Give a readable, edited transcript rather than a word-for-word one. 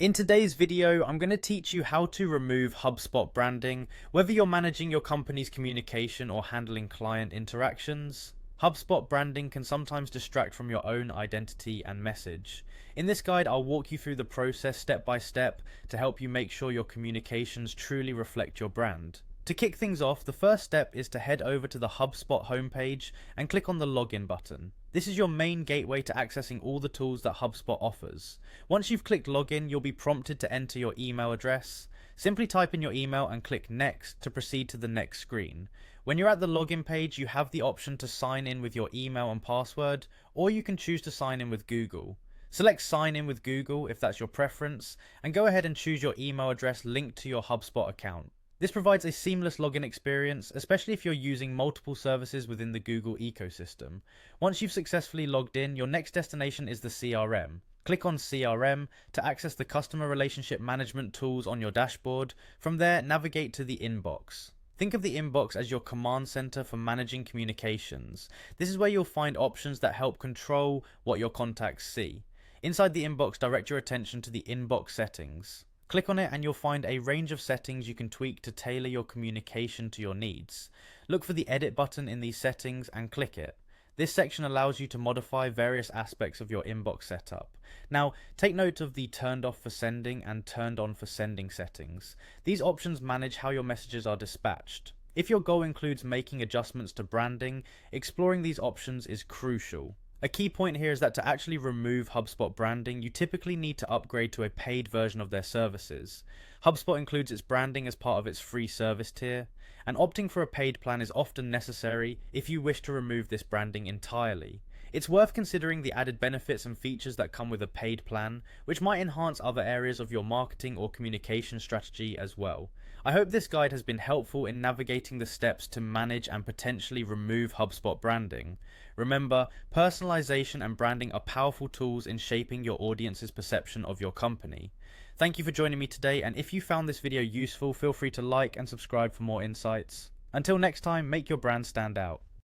In today's video, I'm going to teach you how to remove HubSpot branding, whether you're managing your company's communication or handling client interactions. HubSpot branding can sometimes distract from your own identity and message. In this guide, I'll walk you through the process step by step to help you make sure your communications truly reflect your brand. To kick things off, the first step is to head over to the HubSpot homepage and click on the login button. This is your main gateway to accessing all the tools that HubSpot offers. Once you've clicked login, you'll be prompted to enter your email address. Simply type in your email and click next to proceed to the next screen. When you're at the login page, you have the option to sign in with your email and password, or you can choose to sign in with Google. Select sign in with Google if that's your preference, and go ahead and choose your email address linked to your HubSpot account. This provides a seamless login experience, especially if you're using multiple services within the Google ecosystem. Once you've successfully logged in, your next destination is the CRM. Click on CRM to access the customer relationship management tools on your dashboard. From there, navigate to the inbox. Think of the inbox as your command center for managing communications. This is where you'll find options that help control what your contacts see. Inside the inbox, direct your attention to the inbox settings. Click on it and you'll find a range of settings you can tweak to tailor your communication to your needs. Look for the edit button in these settings and click it. This section allows you to modify various aspects of your inbox setup. Now, take note of the turned off for sending and turned on for sending settings. These options manage how your messages are dispatched. If your goal includes making adjustments to branding, exploring these options is crucial. A key point here is that to actually remove HubSpot branding, you typically need to upgrade to a paid version of their services. HubSpot includes its branding as part of its free service tier, and opting for a paid plan is often necessary if you wish to remove this branding entirely. It's worth considering the added benefits and features that come with a paid plan, which might enhance other areas of your marketing or communication strategy as well. I hope this guide has been helpful in navigating the steps to manage and potentially remove HubSpot branding. Remember, personalization and branding are powerful tools in shaping your audience's perception of your company. Thank you for joining me today, and if you found this video useful, feel free to like and subscribe for more insights. Until next time, make your brand stand out.